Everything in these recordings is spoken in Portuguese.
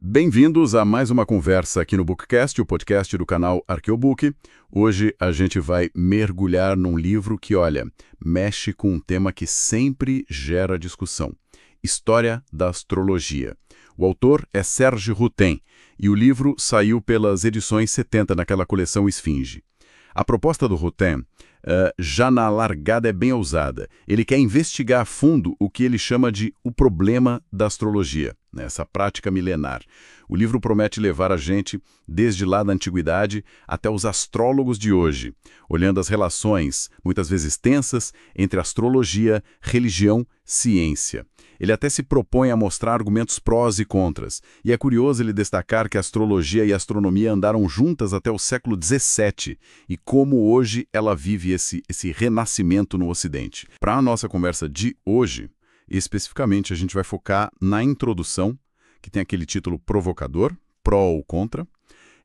Bem-vindos a mais uma conversa aqui no Bookcast, o podcast do canal Arqueobook. Hoje a gente vai mergulhar num livro que, olha, mexe com um tema que sempre gera discussão: História da Astrologia. O autor é Serge Routin e o livro saiu pelas edições 70 naquela coleção Esfinge. A proposta do Routin, já na largada, é bem ousada. Ele quer investigar a fundo o que ele chama de o problema da astrologia, né, essa prática milenar. O livro promete levar a gente desde lá da antiguidade até os astrólogos de hoje, olhando as relações, muitas vezes tensas, entre astrologia, religião, ciência. Ele até se propõe a mostrar argumentos prós e contras, e é curioso ele destacar que a astrologia e a astronomia andaram juntas até o século XVII, e como hoje ela vive esse renascimento no Ocidente. Para a nossa conversa de hoje, especificamente a gente vai focar na introdução, que tem aquele título provocador, pró ou contra,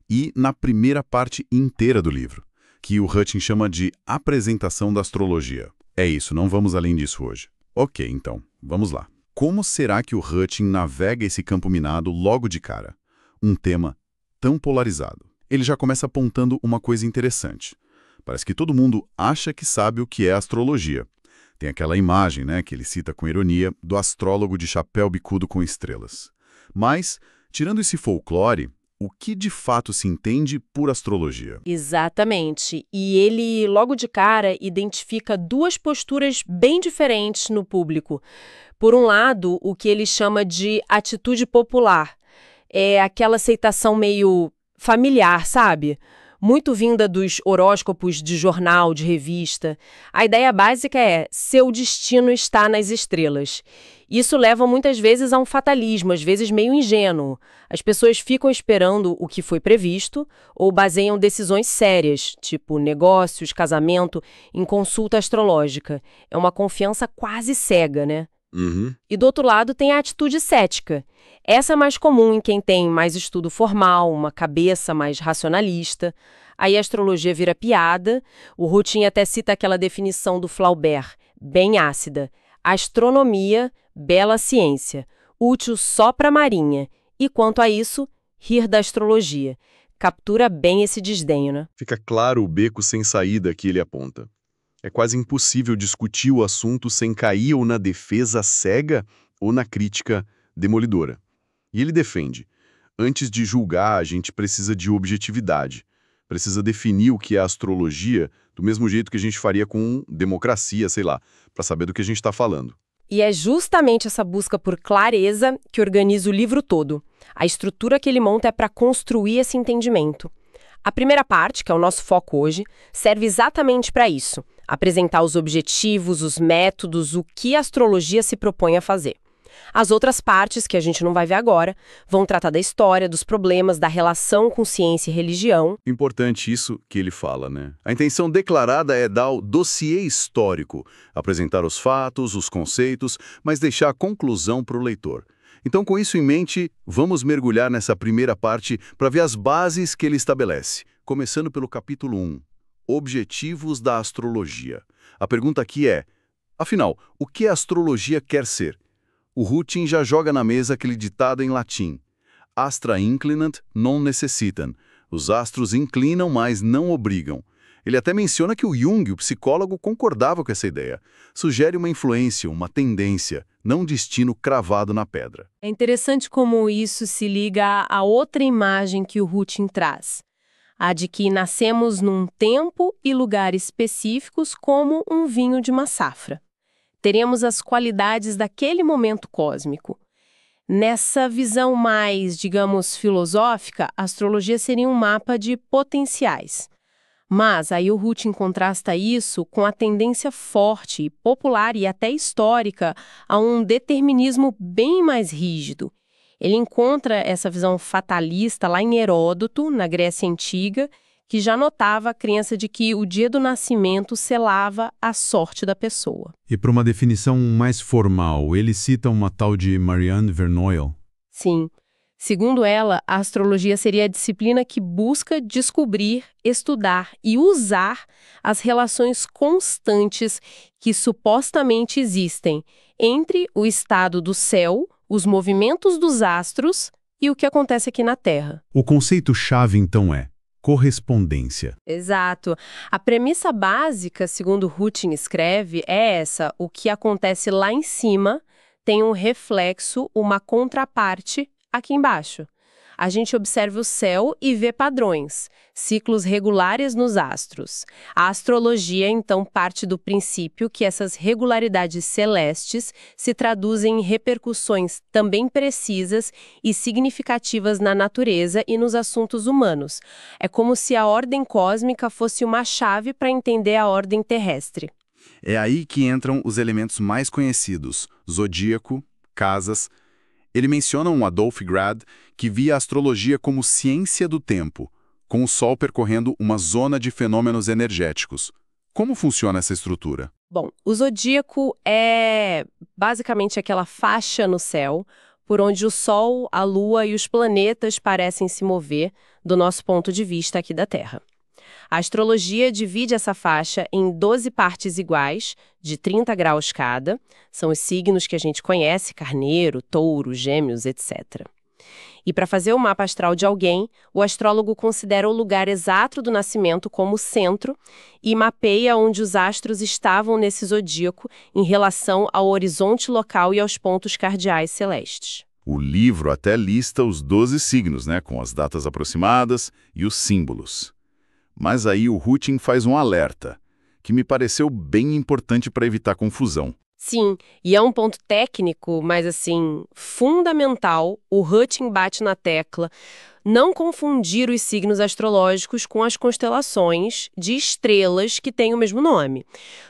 e na primeira parte inteira do livro, que o Routin chama de apresentação da astrologia. É isso, não vamos além disso hoje. Ok, então, vamos lá. Como será que o Routin navega esse campo minado logo de cara? Um tema tão polarizado. Ele já começa apontando uma coisa interessante. Parece que todo mundo acha que sabe o que é astrologia. Tem aquela imagem, né, que ele cita com ironia, do astrólogo de chapéu bicudo com estrelas. Mas, tirando esse folclore, o que de fato se entende por astrologia? Exatamente. E ele, logo de cara, identifica duas posturas bem diferentes no público. Por um lado, o que ele chama de atitude popular. É aquela aceitação meio familiar, sabe? Muito vinda dos horóscopos de jornal, de revista. A ideia básica é: seu destino está nas estrelas. Isso leva muitas vezes a um fatalismo, às vezes meio ingênuo. As pessoas ficam esperando o que foi previsto ou baseiam decisões sérias, tipo negócios, casamento, em consulta astrológica. É uma confiança quase cega, né? Uhum. E do outro lado tem a atitude cética. Essa é mais comum em quem tem mais estudo formal, uma cabeça mais racionalista. Aí a astrologia vira piada. O Routin até cita aquela definição do Flaubert, bem ácida: astronomia, bela ciência, útil só para a marinha. E quanto a isso, rir da astrologia. Captura bem esse desdenho, né? Fica claro o beco sem saída que ele aponta. É quase impossível discutir o assunto sem cair ou na defesa cega ou na crítica demolidora. E ele defende: antes de julgar, a gente precisa de objetividade. Precisa definir o que é astrologia do mesmo jeito que a gente faria com democracia, sei lá, para saber do que a gente está falando. E é justamente essa busca por clareza que organiza o livro todo. A estrutura que ele monta é para construir esse entendimento. A primeira parte, que é o nosso foco hoje, serve exatamente para isso: apresentar os objetivos, os métodos, o que a astrologia se propõe a fazer. As outras partes, que a gente não vai ver agora, vão tratar da história, dos problemas, da relação com ciência e religião. Importante isso que ele fala, né? A intenção declarada é dar o dossiê histórico, apresentar os fatos, os conceitos, mas deixar a conclusão para o leitor. Então, com isso em mente, vamos mergulhar nessa primeira parte para ver as bases que ele estabelece, começando pelo capítulo 1, Objetivos da Astrologia. A pergunta aqui é: afinal, o que a astrologia quer ser? O Routin já joga na mesa aquele ditado em latim: Astra inclinant non necessitam. Os astros inclinam, mas não obrigam. Ele até menciona que o Jung, o psicólogo, concordava com essa ideia. Sugere uma influência, uma tendência, não um destino cravado na pedra. É interessante como isso se liga a outra imagem que o Routin traz: a de que nascemos num tempo e lugar específicos como um vinho de uma safra. Teremos as qualidades daquele momento cósmico. Nessa visão mais, digamos, filosófica, a astrologia seria um mapa de potenciais. Mas aí o Routin contrasta isso com a tendência forte, popular e até histórica a um determinismo bem mais rígido. Ele encontra essa visão fatalista lá em Heródoto, na Grécia Antiga, que já notava a crença de que o dia do nascimento selava a sorte da pessoa. E para uma definição mais formal, ele cita uma tal de Marianne Verneuil. Sim. Segundo ela, a astrologia seria a disciplina que busca descobrir, estudar e usar as relações constantes que supostamente existem entre o estado do céu, os movimentos dos astros e o que acontece aqui na Terra. O conceito-chave, então, é correspondência. Exato. A premissa básica, segundo Hutton escreve, é essa: o que acontece lá em cima tem um reflexo, uma contraparte aqui embaixo. A gente observa o céu e vê padrões, ciclos regulares nos astros. A astrologia, então, parte do princípio que essas regularidades celestes se traduzem em repercussões também precisas e significativas na natureza e nos assuntos humanos. É como se a ordem cósmica fosse uma chave para entender a ordem terrestre. É aí que entram os elementos mais conhecidos, zodíaco, casas. Ele menciona um Adolf Grad que via a astrologia como ciência do tempo, com o Sol percorrendo uma zona de fenômenos energéticos. Como funciona essa estrutura? Bom, o zodíaco é basicamente aquela faixa no céu por onde o Sol, a Lua e os planetas parecem se mover do nosso ponto de vista aqui da Terra. A astrologia divide essa faixa em 12 partes iguais, de 30 graus cada. São os signos que a gente conhece: Carneiro, Touro, Gêmeos, etc. E para fazer o mapa astral de alguém, o astrólogo considera o lugar exato do nascimento como centro e mapeia onde os astros estavam nesse zodíaco em relação ao horizonte local e aos pontos cardeais celestes. O livro até lista os 12 signos, com as datas aproximadas e os símbolos. Mas aí o Hutton faz um alerta, que me pareceu bem importante para evitar confusão. Sim, e é um ponto técnico, mas fundamental. O Hutton bate na tecla não confundir os signos astrológicos com as constelações de estrelas que têm o mesmo nome.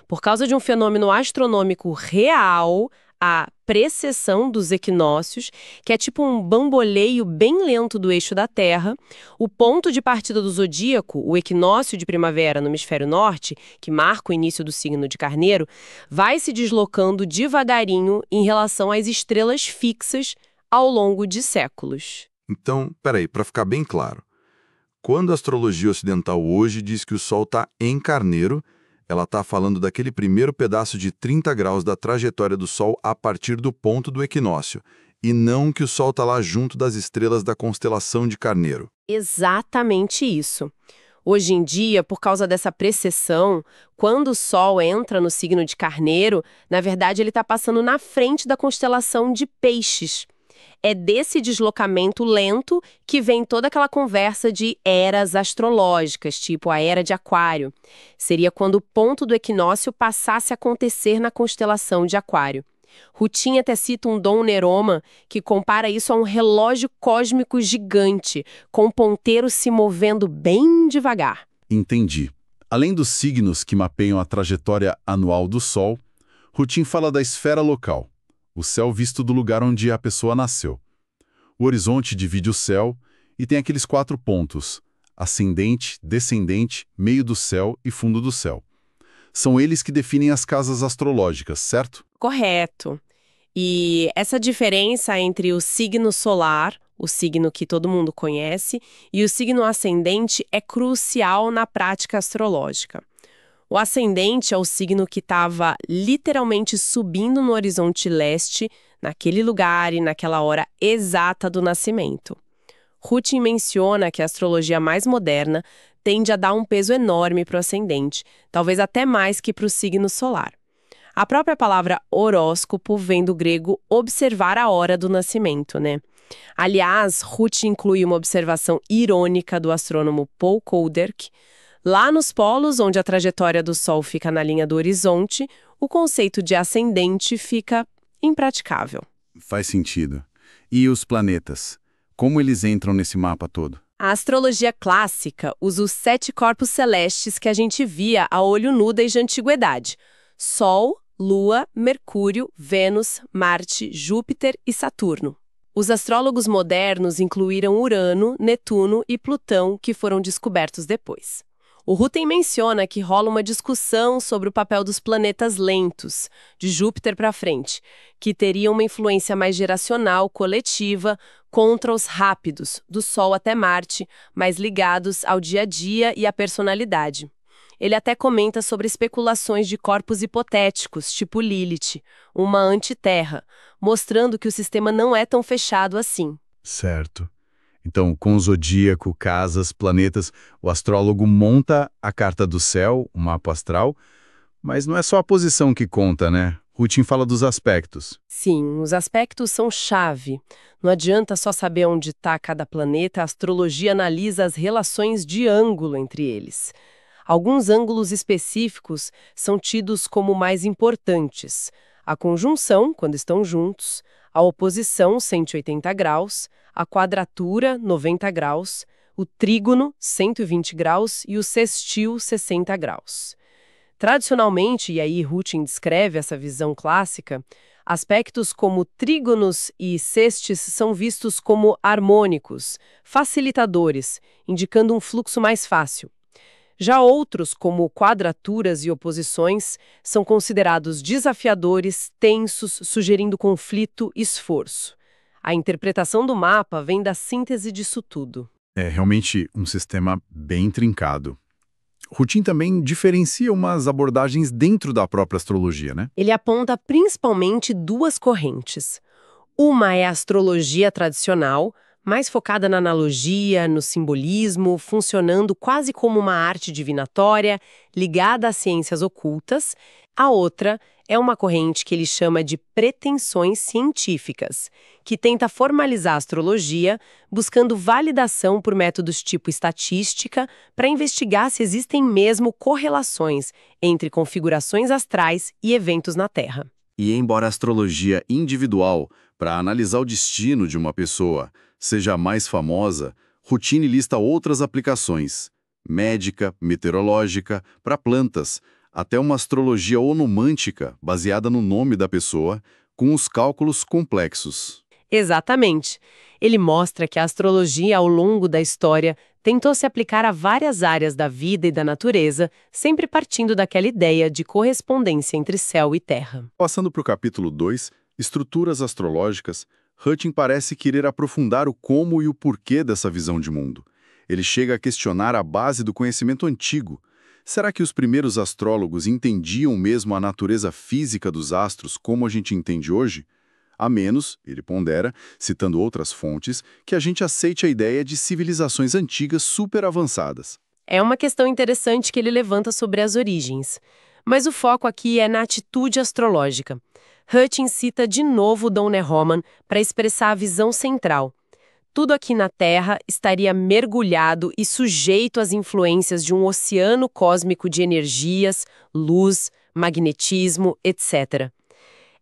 Por causa de um fenômeno astronômico real, a precessão dos equinócios, que é tipo um bamboleio bem lento do eixo da Terra, o ponto de partida do zodíaco, o equinócio de primavera no hemisfério norte, que marca o início do signo de Carneiro, vai se deslocando devagarinho em relação às estrelas fixas ao longo de séculos. Então, peraí, para ficar bem claro, quando a astrologia ocidental hoje diz que o Sol está em Carneiro, ela está falando daquele primeiro pedaço de 30 graus da trajetória do Sol a partir do ponto do equinócio, e não que o Sol está lá junto das estrelas da constelação de Carneiro. Exatamente isso. Hoje em dia, por causa dessa precessão, quando o Sol entra no signo de Carneiro, na verdade ele está passando na frente da constelação de Peixes. É desse deslocamento lento que vem toda aquela conversa de eras astrológicas, tipo a era de Aquário. Seria quando o ponto do equinócio passasse a acontecer na constelação de Aquário. Hutton até cita um Dom Neroma que compara isso a um relógio cósmico gigante, com o ponteiro se movendo bem devagar. Entendi. Além dos signos que mapeiam a trajetória anual do Sol, Hutton fala da esfera local, o céu visto do lugar onde a pessoa nasceu. O horizonte divide o céu e tem aqueles 4 pontos: ascendente, descendente, meio do céu e fundo do céu. São eles que definem as casas astrológicas, certo? Correto. E essa diferença entre o signo solar, o signo que todo mundo conhece, e o signo ascendente é crucial na prática astrológica. O ascendente é o signo que estava literalmente subindo no horizonte leste, naquele lugar e naquela hora exata do nascimento. Hutton menciona que a astrologia mais moderna tende a dar um peso enorme para o ascendente, talvez até mais que para o signo solar. A própria palavra horóscopo vem do grego observar a hora do nascimento, Aliás, Hutton inclui uma observação irônica do astrônomo Paul Kolderk. Lá nos polos, onde a trajetória do Sol fica na linha do horizonte, o conceito de ascendente fica impraticável. Faz sentido. E os planetas? Como eles entram nesse mapa todo? A astrologia clássica usa os 7 corpos celestes que a gente via a olho nu desde a antiguidade: Sol, Lua, Mercúrio, Vênus, Marte, Júpiter e Saturno. Os astrólogos modernos incluíram Urano, Netuno e Plutão, que foram descobertos depois. O Hutton menciona que rola uma discussão sobre o papel dos planetas lentos, de Júpiter para frente, que teriam uma influência mais geracional, coletiva, contra os rápidos, do Sol até Marte, mais ligados ao dia a dia e à personalidade. Ele até comenta sobre especulações de corpos hipotéticos, tipo Lilith, uma antiterra, mostrando que o sistema não é tão fechado assim. Certo. Então, com o zodíaco, casas, planetas, o astrólogo monta a carta do céu, o mapa astral, mas não é só a posição que conta, né? Rutin fala dos aspectos. Sim, os aspectos são chave. Não adianta só saber onde está cada planeta, a astrologia analisa as relações de ângulo entre eles. Alguns ângulos específicos são tidos como mais importantes. A conjunção, quando estão juntos, a oposição, 180 graus, a quadratura, 90 graus, o trígono, 120 graus e o sextil, 60 graus. Tradicionalmente, e aí Rutin descreve essa visão clássica, aspectos como trígonos e sextes são vistos como harmônicos, facilitadores, indicando um fluxo mais fácil. Já outros, como quadraturas e oposições, são considerados desafiadores, tensos, sugerindo conflito e esforço. A interpretação do mapa vem da síntese disso tudo. É realmente um sistema bem intrincado. Rutin também diferencia umas abordagens dentro da própria astrologia, né? Ele aponta principalmente duas correntes. Uma é a astrologia tradicional, mais focada na analogia, no simbolismo, funcionando quase como uma arte divinatória, ligada às ciências ocultas. A outra é uma corrente que ele chama de pretensões científicas, que tenta formalizar a astrologia, buscando validação por métodos tipo estatística, para investigar se existem mesmo correlações entre configurações astrais e eventos na Terra. E embora a astrologia individual, para analisar o destino de uma pessoa, seja a mais famosa, Rutin lista outras aplicações, médica, meteorológica, para plantas, até uma astrologia onomântica, baseada no nome da pessoa, com os cálculos complexos. Exatamente. Ele mostra que a astrologia, ao longo da história, tentou se aplicar a várias áreas da vida e da natureza, sempre partindo daquela ideia de correspondência entre céu e terra. Passando para o capítulo 2, Estruturas Astrológicas, Rutin parece querer aprofundar o como e o porquê dessa visão de mundo. Ele chega a questionar a base do conhecimento antigo. Será que os primeiros astrólogos entendiam mesmo a natureza física dos astros como a gente entende hoje? A menos, ele pondera, citando outras fontes, que a gente aceite a ideia de civilizações antigas super avançadas. É uma questão interessante que ele levanta sobre as origens. Mas o foco aqui é na atitude astrológica. Rutin cita de novo Dom Nehoman para expressar a visão central. Tudo aqui na Terra estaria mergulhado e sujeito às influências de um oceano cósmico de energias, luz, magnetismo, etc.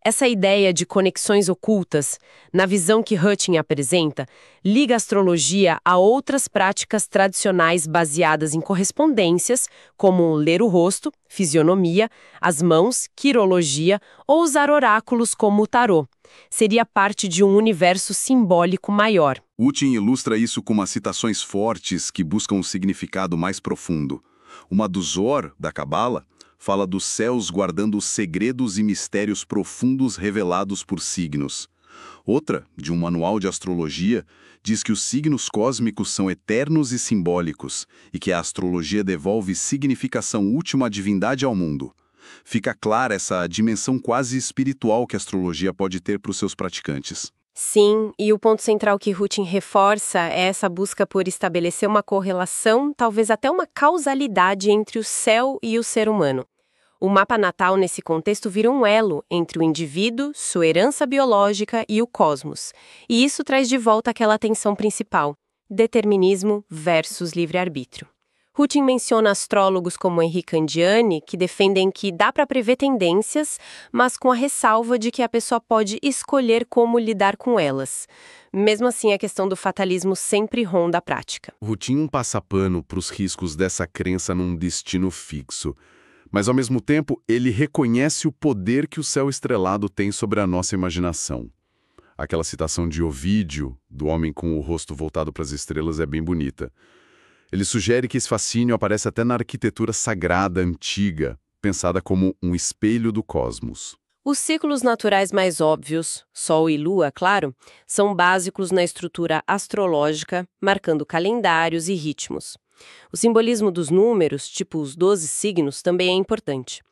Essa ideia de conexões ocultas, na visão que Rutin apresenta, liga a astrologia a outras práticas tradicionais baseadas em correspondências, como ler o rosto, fisionomia, as mãos, quirologia ou usar oráculos como o tarô. Seria parte de um universo simbólico maior. Rutin ilustra isso com umas citações fortes que buscam um significado mais profundo. Uma do Zohar, da Cabala, fala dos céus guardando os segredos e mistérios profundos revelados por signos. Outra, de um manual de astrologia, diz que os signos cósmicos são eternos e simbólicos e que a astrologia devolve significação última à divindade ao mundo. Fica clara essa dimensão quase espiritual que a astrologia pode ter para os seus praticantes. Sim, e o ponto central que Rutin reforça é essa busca por estabelecer uma correlação, talvez até uma causalidade entre o céu e o ser humano. O mapa natal, nesse contexto, vira um elo entre o indivíduo, sua herança biológica e o cosmos. E isso traz de volta aquela tensão principal: determinismo versus livre-arbítrio. Rutin menciona astrólogos como Henri Candiani, que defendem que dá para prever tendências, mas com a ressalva de que a pessoa pode escolher como lidar com elas. Mesmo assim, a questão do fatalismo sempre ronda a prática. Rutin passa pano para os riscos dessa crença num destino fixo. Mas, ao mesmo tempo, ele reconhece o poder que o céu estrelado tem sobre a nossa imaginação. Aquela citação de Ovídio, do homem com o rosto voltado para as estrelas, é bem bonita. Ele sugere que esse fascínio aparece até na arquitetura sagrada antiga, pensada como um espelho do cosmos. Os ciclos naturais mais óbvios, Sol e Lua, claro, são básicos na estrutura astrológica, marcando calendários e ritmos. O simbolismo dos números, tipo os 12 signos, também é importante.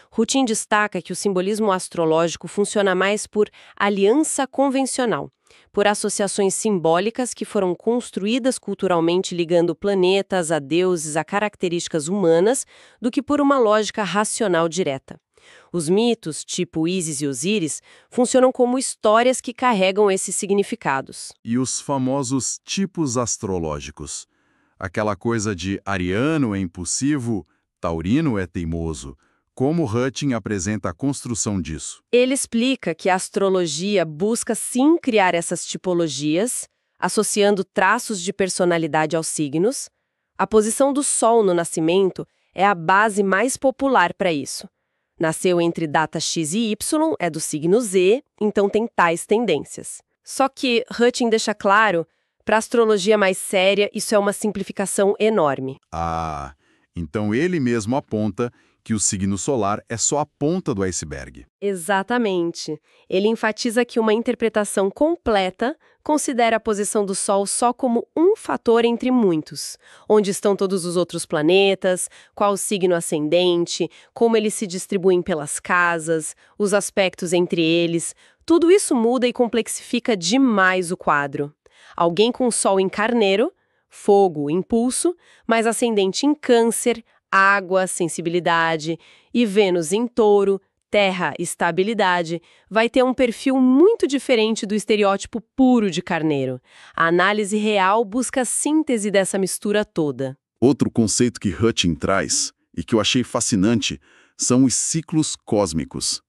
Rutin destaca que o simbolismo astrológico funciona mais por aliança convencional, por associações simbólicas que foram construídas culturalmente ligando planetas a deuses a características humanas, do que por uma lógica racional direta. Os mitos, tipo Ísis e Osíris, funcionam como histórias que carregam esses significados. E os famosos tipos astrológicos? Aquela coisa de ariano é impulsivo, taurino é teimoso. Como Hutton apresenta a construção disso? Ele explica que a astrologia busca sim criar essas tipologias, associando traços de personalidade aos signos. A posição do Sol no nascimento é a base mais popular para isso. Nasceu entre data X e Y, é do signo Z, então tem tais tendências. Só que Hutton deixa claro, para a astrologia mais séria, isso é uma simplificação enorme. Ah, então ele mesmo aponta que o signo solar é só a ponta do iceberg. Exatamente. Ele enfatiza que uma interpretação completa considera a posição do Sol só como um fator entre muitos. Onde estão todos os outros planetas, qual o signo ascendente, como eles se distribuem pelas casas, os aspectos entre eles. Tudo isso muda e complexifica demais o quadro. Alguém com Sol em Carneiro, fogo, impulso, mas ascendente em Câncer, água, sensibilidade, e Vênus em Touro, terra, estabilidade, vai ter um perfil muito diferente do estereótipo puro de Carneiro. A análise real busca a síntese dessa mistura toda. Outro conceito que Hutton traz, e que eu achei fascinante, são os ciclos cósmicos.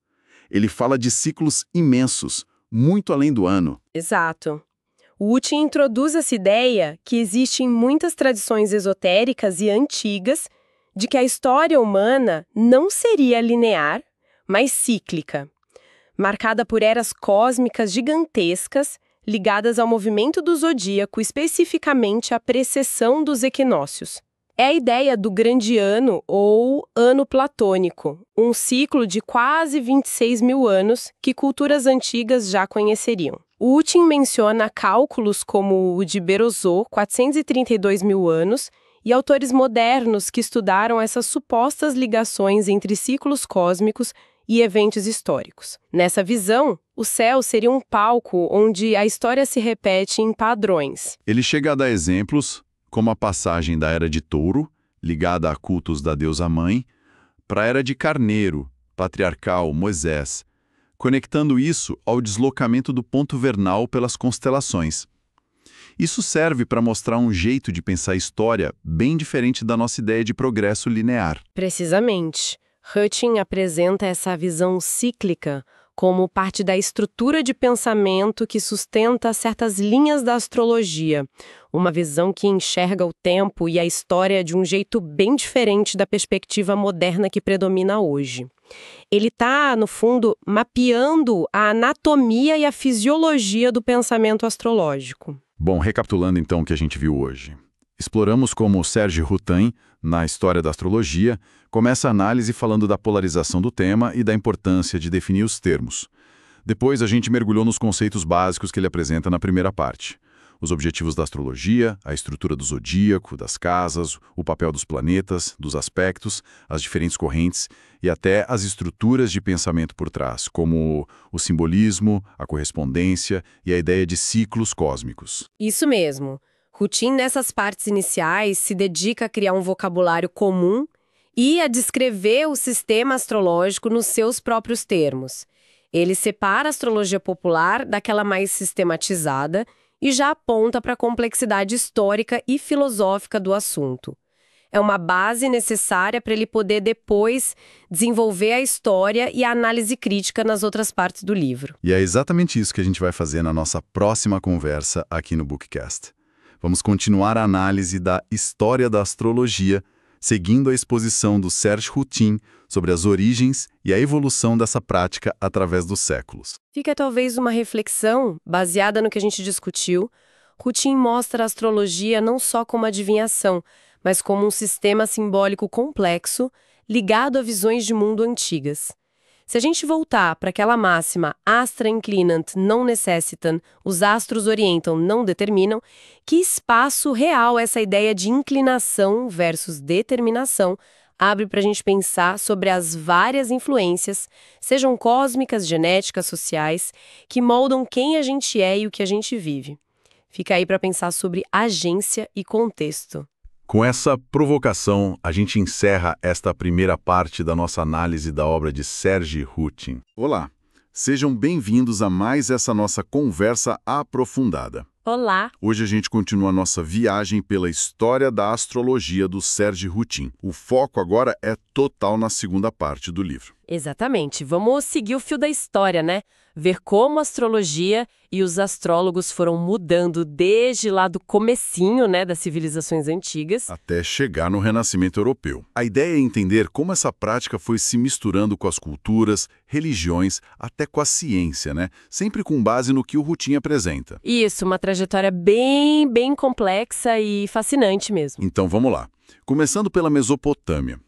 Ele fala de ciclos imensos, muito além do ano. Exato. O Hutton introduz essa ideia que existe em muitas tradições esotéricas e antigas de que a história humana não seria linear, mas cíclica, marcada por eras cósmicas gigantescas ligadas ao movimento do zodíaco, especificamente à precessão dos equinócios. É a ideia do grande ano ou ano platônico, um ciclo de quase 26 mil anos que culturas antigas já conheceriam. O Hutton menciona cálculos como o de Berozot, 432 mil anos, e autores modernos que estudaram essas supostas ligações entre ciclos cósmicos e eventos históricos. Nessa visão, o céu seria um palco onde a história se repete em padrões. Ele chega a dar exemplos, como a passagem da Era de Touro, ligada a cultos da deusa mãe, para a Era de Carneiro, patriarcal, Moisés, conectando isso ao deslocamento do ponto vernal pelas constelações. Isso serve para mostrar um jeito de pensar a história bem diferente da nossa ideia de progresso linear. Precisamente. Hutton apresenta essa visão cíclica como parte da estrutura de pensamento que sustenta certas linhas da astrologia, uma visão que enxerga o tempo e a história de um jeito bem diferente da perspectiva moderna que predomina hoje. Ele está, no fundo, mapeando a anatomia e a fisiologia do pensamento astrológico. Bom, recapitulando então o que a gente viu hoje. Exploramos como Serge Hutton, na História da Astrologia, começa a análise falando da polarização do tema e da importância de definir os termos. Depois a gente mergulhou nos conceitos básicos que ele apresenta na primeira parte. Os objetivos da astrologia, a estrutura do zodíaco, das casas, o papel dos planetas, dos aspectos, as diferentes correntes e até as estruturas de pensamento por trás, como o simbolismo, a correspondência e a ideia de ciclos cósmicos. Isso mesmo. Hutton, nessas partes iniciais, se dedica a criar um vocabulário comum e a descrever o sistema astrológico nos seus próprios termos. Ele separa a astrologia popular daquela mais sistematizada e já aponta para a complexidade histórica e filosófica do assunto. É uma base necessária para ele poder depois desenvolver a história e a análise crítica nas outras partes do livro. E é exatamente isso que a gente vai fazer na nossa próxima conversa aqui no Bookcast. Vamos continuar a análise da história da astrologia, seguindo a exposição do Serge Hutton sobre as origens e a evolução dessa prática através dos séculos. Fica talvez uma reflexão, baseada no que a gente discutiu. Hutton mostra a astrologia não só como adivinhação, mas como um sistema simbólico complexo, ligado a visões de mundo antigas. Se a gente voltar para aquela máxima astra inclinant non necessitant, os astros orientam, não determinam, que espaço real essa ideia de inclinação versus determinação abre para a gente pensar sobre as várias influências, sejam cósmicas, genéticas, sociais, que moldam quem a gente é e o que a gente vive. Fica aí para pensar sobre agência e contexto. Com essa provocação, a gente encerra esta primeira parte da nossa análise da obra de Serge Hutin. Olá, sejam bem-vindos a mais essa nossa conversa aprofundada. Olá! Hoje a gente continua a nossa viagem pela história da astrologia do Serge Hutin. O foco agora é total na segunda parte do livro. Exatamente. Vamos seguir o fio da história, né? Ver como a astrologia e os astrólogos foram mudando desde lá do comecinho, né, das civilizações antigas. Até chegar no Renascimento Europeu. A ideia é entender como essa prática foi se misturando com as culturas, religiões, até com a ciência, né? Sempre com base no que o Hutin apresenta. Isso, uma trajetória bem complexa e fascinante mesmo. Então vamos lá. Começando pela Mesopotâmia.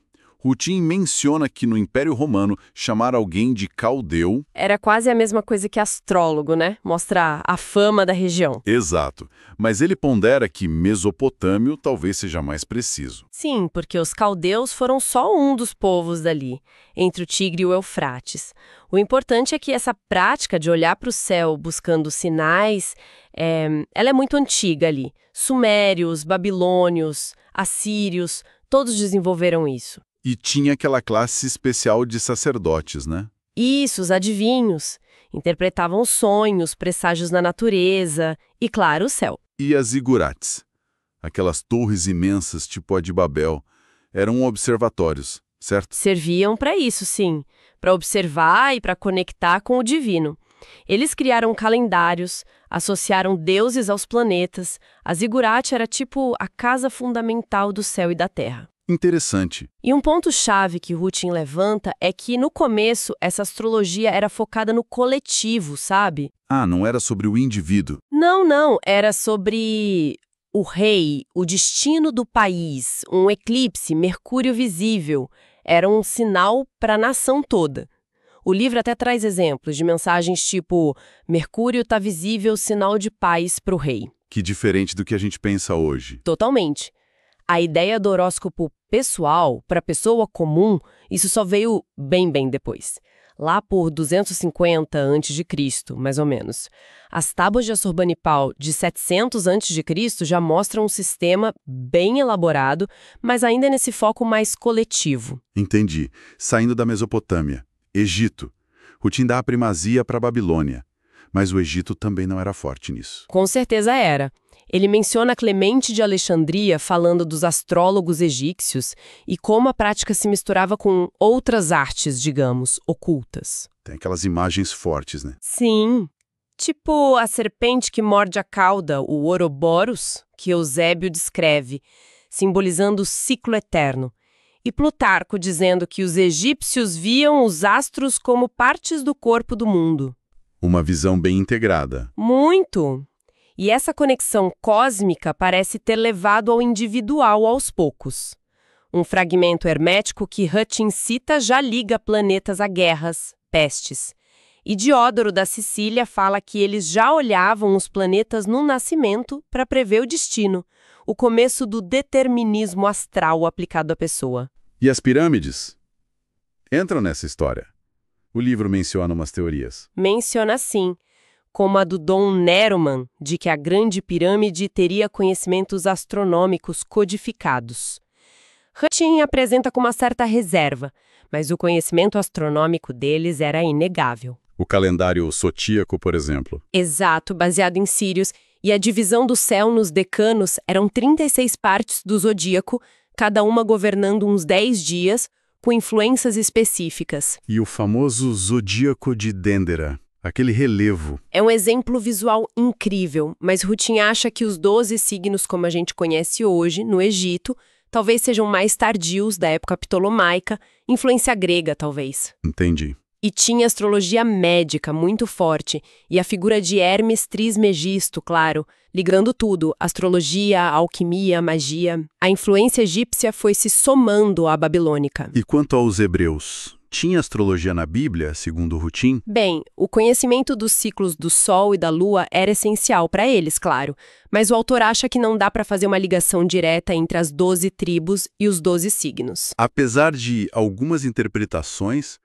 Hutin menciona que no Império Romano chamar alguém de caldeu... Era quase a mesma coisa que astrólogo, né? Mostra a fama da região. Exato. Mas ele pondera que mesopotâmio talvez seja mais preciso. Sim, porque os caldeus foram só um dos povos dali, entre o Tigre e o Eufrates. O importante é que essa prática de olhar para o céu buscando sinais, ela é muito antiga ali. Sumérios, babilônios, assírios, todos desenvolveram isso. E tinha aquela classe especial de sacerdotes, né? Isso, os adivinhos. Interpretavam sonhos, presságios na natureza e, claro, o céu. E as zigurates, aquelas torres imensas tipo a de Babel, eram observatórios, certo? Serviam para isso, sim. Para observar e para conectar com o divino. Eles criaram calendários, associaram deuses aos planetas. A zigurate era tipo a casa fundamental do céu e da terra. Interessante. E um ponto-chave que Hutin levanta é que, no começo, essa astrologia era focada no coletivo, sabe? Ah, não era sobre o indivíduo. Não. Era sobre o rei, o destino do país, um eclipse, Mercúrio visível. Era um sinal para a nação toda. O livro até traz exemplos de mensagens tipo Mercúrio está visível, sinal de paz para o rei. Que diferente do que a gente pensa hoje. Totalmente. A ideia do horóscopo pessoal, para a pessoa comum, isso só veio bem depois. Lá por 250 a.C., mais ou menos. As tábuas de Assurbanipal de 700 a.C. já mostram um sistema bem elaborado, mas ainda nesse foco mais coletivo. Entendi. Saindo da Mesopotâmia. Egito. Hutin dá a primazia para a Babilônia. Mas o Egito também não era forte nisso. Com certeza era. Ele menciona Clemente de Alexandria falando dos astrólogos egípcios e como a prática se misturava com outras artes, digamos, ocultas. Tem aquelas imagens fortes, né? Sim. Tipo a serpente que morde a cauda, o Ouroboros, que Eusébio descreve, simbolizando o ciclo eterno. E Plutarco dizendo que os egípcios viam os astros como partes do corpo do mundo. Uma visão bem integrada. Muito! E essa conexão cósmica parece ter levado ao individual aos poucos. Um fragmento hermético que Hutin cita já liga planetas a guerras, pestes. E Diódoro da Sicília fala que eles já olhavam os planetas no nascimento para prever o destino, o começo do determinismo astral aplicado à pessoa. E as pirâmides? Entram nessa história. O livro menciona umas teorias. Menciona sim, como a do Dom Neruman, de que a Grande Pirâmide teria conhecimentos astronômicos codificados. Hutin apresenta com uma certa reserva, mas o conhecimento astronômico deles era inegável. O calendário sotíaco, por exemplo. Exato, baseado em Sírios, e a divisão do céu nos decanos eram 36 partes do zodíaco, cada uma governando uns 10 dias, com influências específicas. E o famoso zodíaco de Dendera. Aquele relevo. É um exemplo visual incrível, mas Hutin acha que os 12 signos como a gente conhece hoje, no Egito, talvez sejam mais tardios, da época ptolomaica, influência grega, talvez. Entendi. E tinha astrologia médica muito forte, e a figura de Hermes Trismegisto, claro, ligando tudo, astrologia, alquimia, magia. A influência egípcia foi se somando à babilônica. E quanto aos hebreus? Tinha astrologia na Bíblia, segundo Rutin? Bem, o conhecimento dos ciclos do Sol e da Lua era essencial para eles, claro, mas o autor acha que não dá para fazer uma ligação direta entre as 12 tribos e os 12 signos. Apesar de algumas interpretações,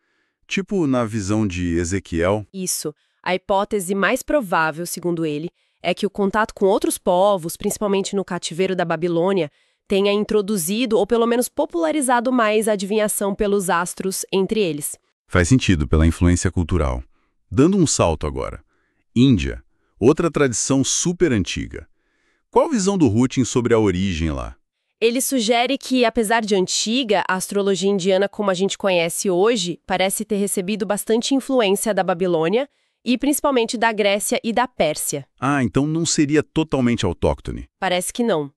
tipo na visão de Ezequiel, Isso. A hipótese mais provável, segundo ele, é que o contato com outros povos, principalmente no cativeiro da Babilônia, tenha introduzido ou pelo menos popularizado mais a adivinhação pelos astros entre eles. faz sentido pela influência cultural. Dando um salto agora. Índia, outra tradição super antiga. Qual a visão do Rutin sobre a origem lá? Ele sugere que, apesar de antiga, a astrologia indiana como a gente conhece hoje parece ter recebido bastante influência da Babilônia e principalmente da Grécia e da Pérsia. Ah, então não seria totalmente autóctone. Parece que não.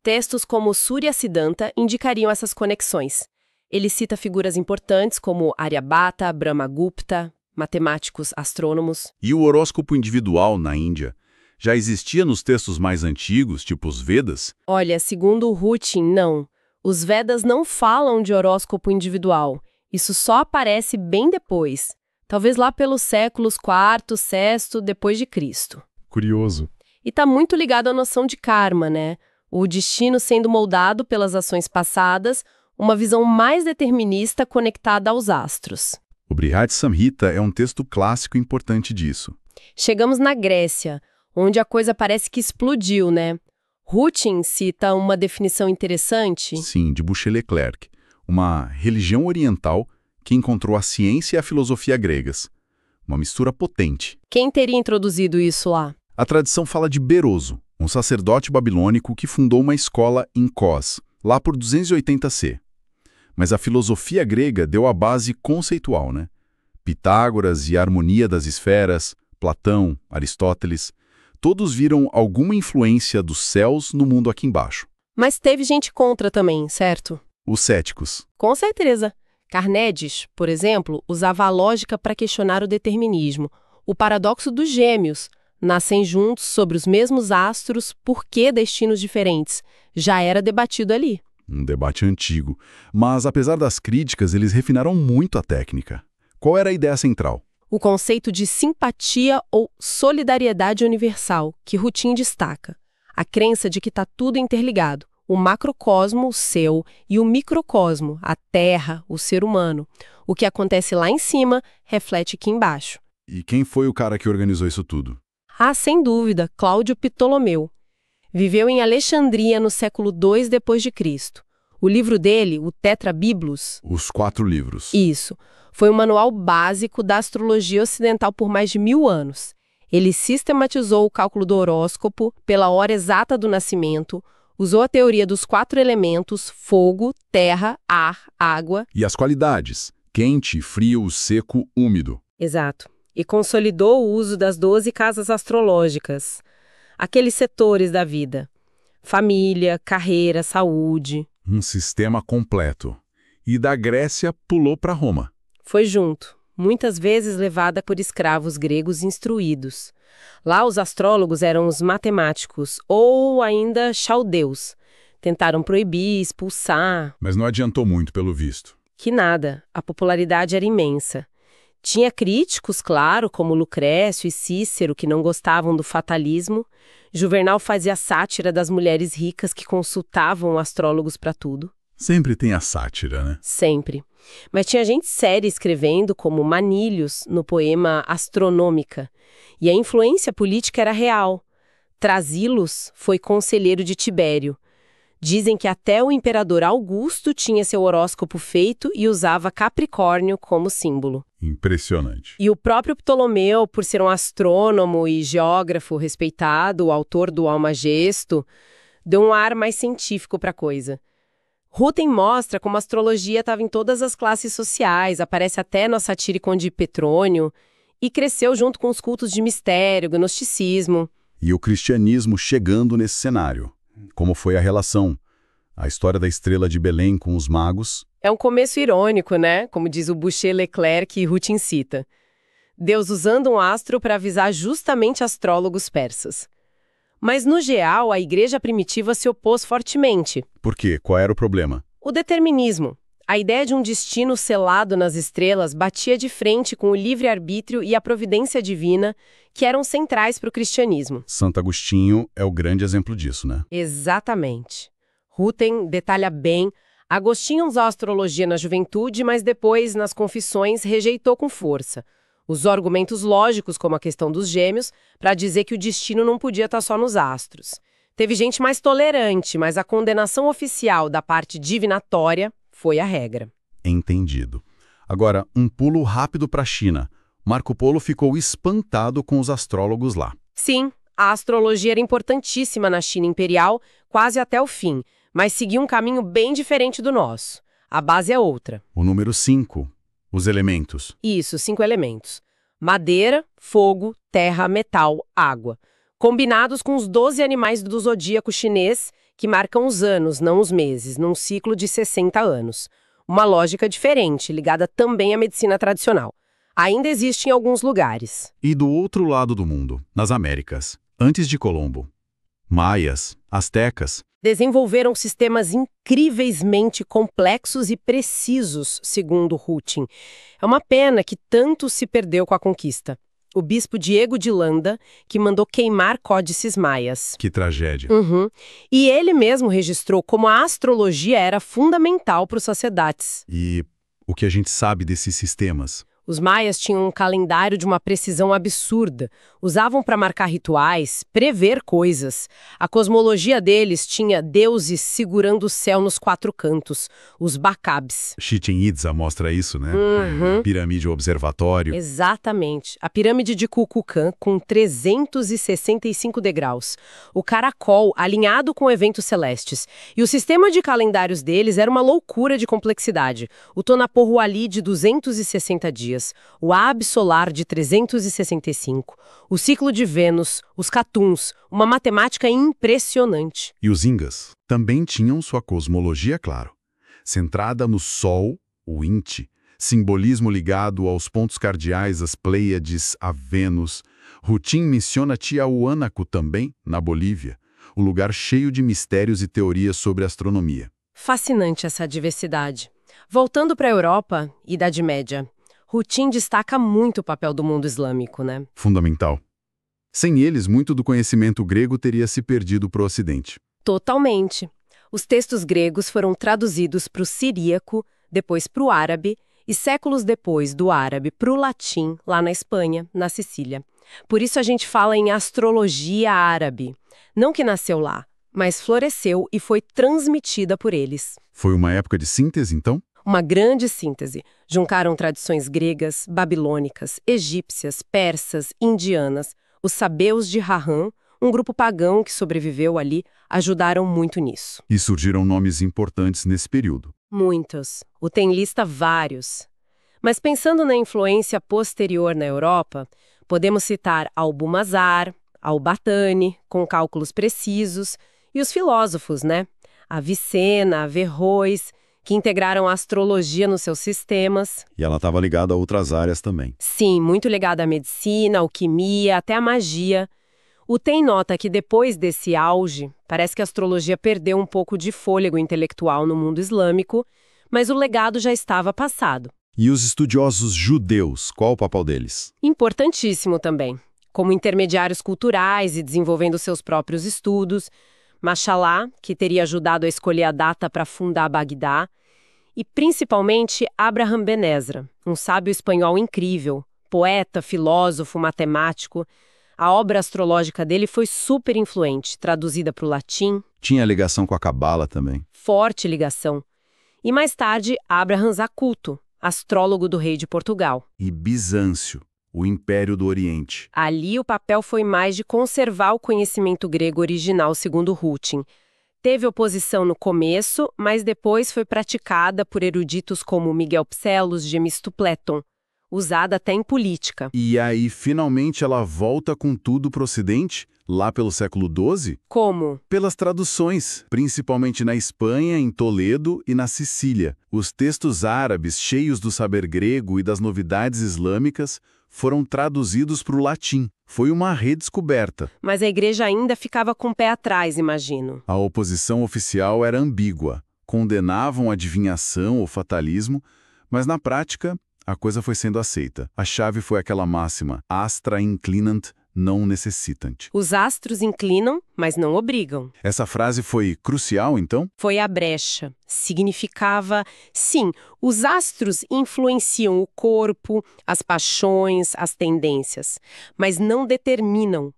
Textos como Surya Siddhanta indicariam essas conexões. Ele cita figuras importantes como Aryabhata, Brahmagupta, matemáticos, astrônomos. E o horóscopo individual na Índia já existia nos textos mais antigos, tipo os Vedas? Olha, segundo o Rutin, não. Os Vedas não falam de horóscopo individual. Isso só aparece bem depois. Talvez lá pelos séculos IV, VI depois de Cristo. Curioso. E está muito ligado à noção de karma, né? O destino sendo moldado pelas ações passadas, uma visão mais determinista conectada aos astros. O Brihat Samhita é um texto clássico importante disso. Chegamos na Grécia, onde a coisa parece que explodiu, né? Rutin cita uma definição interessante. Sim, de Boucher-Leclerc, uma religião oriental que encontrou a ciência e a filosofia gregas. Uma mistura potente. Quem teria introduzido isso lá? A tradição fala de Beroso, um sacerdote babilônico que fundou uma escola em Kos, lá por 280 C. Mas a filosofia grega deu a base conceitual, né? Pitágoras e a harmonia das esferas, Platão, Aristóteles, todos viram alguma influência dos céus no mundo aqui embaixo. Mas teve gente contra também, certo? Os céticos. Com certeza. Carneades, por exemplo, usava a lógica para questionar o determinismo. O paradoxo dos gêmeos. Nascem juntos sobre os mesmos astros, por que destinos diferentes? Já era debatido ali. Um debate antigo. Mas, apesar das críticas, eles refinaram muito a técnica. Qual era a ideia central? O conceito de simpatia ou solidariedade universal, que Rutin destaca. A crença de que está tudo interligado. O macrocosmo, o seu, e o microcosmo, a Terra, o ser humano. O que acontece lá em cima, reflete aqui embaixo. E quem foi o cara que organizou isso tudo? Ah, sem dúvida, Cláudio Ptolomeu. Viveu em Alexandria no século II d.C. O livro dele, o Tetrabiblos... Os 4 livros. Isso. Foi um manual básico da astrologia ocidental por mais de 1000 anos. Ele sistematizou o cálculo do horóscopo pela hora exata do nascimento, usou a teoria dos 4 elementos, fogo, terra, ar, água... E as qualidades: quente, frio, seco, úmido. Exato. E consolidou o uso das 12 casas astrológicas. Aqueles setores da vida. Família, carreira, saúde. Um sistema completo. E da Grécia pulou para Roma. Foi junto, muitas vezes levada por escravos gregos instruídos. Lá os astrólogos eram os matemáticos, ou ainda chaldeus. Tentaram proibir, expulsar. Mas não adiantou muito, pelo visto. Que nada, a popularidade era imensa. Tinha críticos, claro, como Lucrécio e Cícero, que não gostavam do fatalismo. Juvenal fazia sátira das mulheres ricas que consultavam astrólogos para tudo. Sempre tem a sátira, né? Sempre. Mas tinha gente séria escrevendo, como Manilius, no poema Astronômica. E a influência política era real. Trasilos foi conselheiro de Tibério. Dizem que até o imperador Augusto tinha seu horóscopo feito e usava Capricórnio como símbolo. Impressionante. E o próprio Ptolomeu, por ser um astrônomo e geógrafo respeitado, o autor do Almagesto, deu um ar mais científico para a coisa. Rutin mostra como a astrologia estava em todas as classes sociais, aparece até no Satyricon de Petrônio, e cresceu junto com os cultos de mistério, gnosticismo. E o cristianismo chegando nesse cenário. Como foi a relação? A história da estrela de Belém com os magos. É um começo irônico, né? Como diz o Boucher-Leclerc e Rutin cita. Deus usando um astro para avisar justamente astrólogos persas. Mas, no geral, a igreja primitiva se opôs fortemente. Por quê? Qual era o problema? O determinismo. A ideia de um destino selado nas estrelas batia de frente com o livre-arbítrio e a providência divina, que eram centrais para o cristianismo. Santo Agostinho é o grande exemplo disso, né? Exatamente. Rutten detalha bem. Agostinho usou a astrologia na juventude, mas depois, nas Confissões, rejeitou com força. Usou argumentos lógicos, como a questão dos gêmeos, para dizer que o destino não podia estar só nos astros. Teve gente mais tolerante, mas a condenação oficial da parte divinatória foi a regra. Entendido. Agora, um pulo rápido para a China. Marco Polo ficou espantado com os astrólogos lá. Sim, a astrologia era importantíssima na China imperial, quase até o fim, mas seguia um caminho bem diferente do nosso. A base é outra. O número 5, os elementos. Isso, 5 elementos. Madeira, fogo, terra, metal, água. Combinados com os 12 animais do zodíaco chinês, que marcam os anos, não os meses, num ciclo de 60 anos. Uma lógica diferente, ligada também à medicina tradicional. Ainda existe em alguns lugares. E do outro lado do mundo, nas Américas, antes de Colombo, maias, astecas. Desenvolveram sistemas incrivelmente complexos e precisos, segundo Rutten. É uma pena que tanto se perdeu com a conquista. O bispo Diego de Landa, que mandou queimar códices maias. Que tragédia. E ele mesmo registrou como a astrologia era fundamental para os sacerdotes. E o que a gente sabe desses sistemas? Os maias tinham um calendário de uma precisão absurda. Usavam para marcar rituais, prever coisas. A cosmologia deles tinha deuses segurando o céu nos 4 cantos, os Bacabs. Chichen Itza mostra isso, né? Pirâmide observatório. Exatamente. A pirâmide de Kukulcan, com 365 degraus. O caracol, alinhado com eventos celestes. E o sistema de calendários deles era uma loucura de complexidade. O Tonaporruali, de 260 dias. O Ab solar de 365, o ciclo de Vênus, os Catuns, uma matemática impressionante. E os Ingas também tinham sua cosmologia, claro, centrada no Sol, o Inti, simbolismo ligado aos pontos cardeais, as Pleiades, a Vênus. Rutten menciona Tiahuanaco também, na Bolívia, um lugar cheio de mistérios e teorias sobre astronomia. Fascinante essa diversidade. Voltando para a Europa, Idade Média. Rutten destaca muito o papel do mundo islâmico, né? Fundamental. Sem eles, muito do conhecimento grego teria se perdido para o Ocidente. Totalmente. Os textos gregos foram traduzidos para o siríaco, depois para o árabe, e séculos depois do árabe para o latim, lá na Espanha, na Sicília. Por isso a gente fala em astrologia árabe. Não que nasceu lá, mas floresceu e foi transmitida por eles. Foi uma época de síntese, então? Uma grande síntese. Juntaram tradições gregas, babilônicas, egípcias, persas, indianas. Os sabeus de Harran, um grupo pagão que sobreviveu ali, ajudaram muito nisso. E surgiram nomes importantes nesse período. Muitos. O tem lista vários. Mas pensando na influência posterior na Europa, podemos citar Albumazar, Albatani, com cálculos precisos, e os filósofos, né? Avicena, Averroes, que integraram a astrologia nos seus sistemas. E ela estava ligada a outras áreas também. Sim, muito ligada à medicina, alquimia, até à magia. O Tem nota que depois desse auge, parece que a astrologia perdeu um pouco de fôlego intelectual no mundo islâmico, mas o legado já estava passado. E os estudiosos judeus, qual o papel deles? Importantíssimo também. Como intermediários culturais e desenvolvendo seus próprios estudos. Mashallah, que teria ajudado a escolher a data para fundar Bagdá, e principalmente Abraham Ben Ezra, um sábio espanhol incrível, poeta, filósofo, matemático. A obra astrológica dele foi super influente, traduzida para o latim. Tinha ligação com a Cabala também. Forte ligação. E mais tarde, Abraham Zacuto, astrólogo do rei de Portugal. E Bizâncio, o Império do Oriente. Ali o papel foi mais de conservar o conhecimento grego original, segundo Rutten. Teve oposição no começo, mas depois foi praticada por eruditos como Miguel Psellos, Gemisto Pléton, usada até em política. E aí, finalmente, ela volta com tudo para o Ocidente, lá pelo século XII? Como? Pelas traduções, principalmente na Espanha, em Toledo e na Sicília. Os textos árabes, cheios do saber grego e das novidades islâmicas, foram traduzidos para o latim. Foi uma redescoberta. Mas a igreja ainda ficava com o pé atrás, imagino. A oposição oficial era ambígua. condenavam a adivinhação ou fatalismo, mas na prática a coisa foi sendo aceita. A chave foi aquela máxima, astra inclinant non necessitant. Os astros inclinam, mas não obrigam. Essa frase foi crucial, então? Foi a brecha. Significava, sim, os astros influenciam o corpo, as paixões, as tendências, mas não determinam.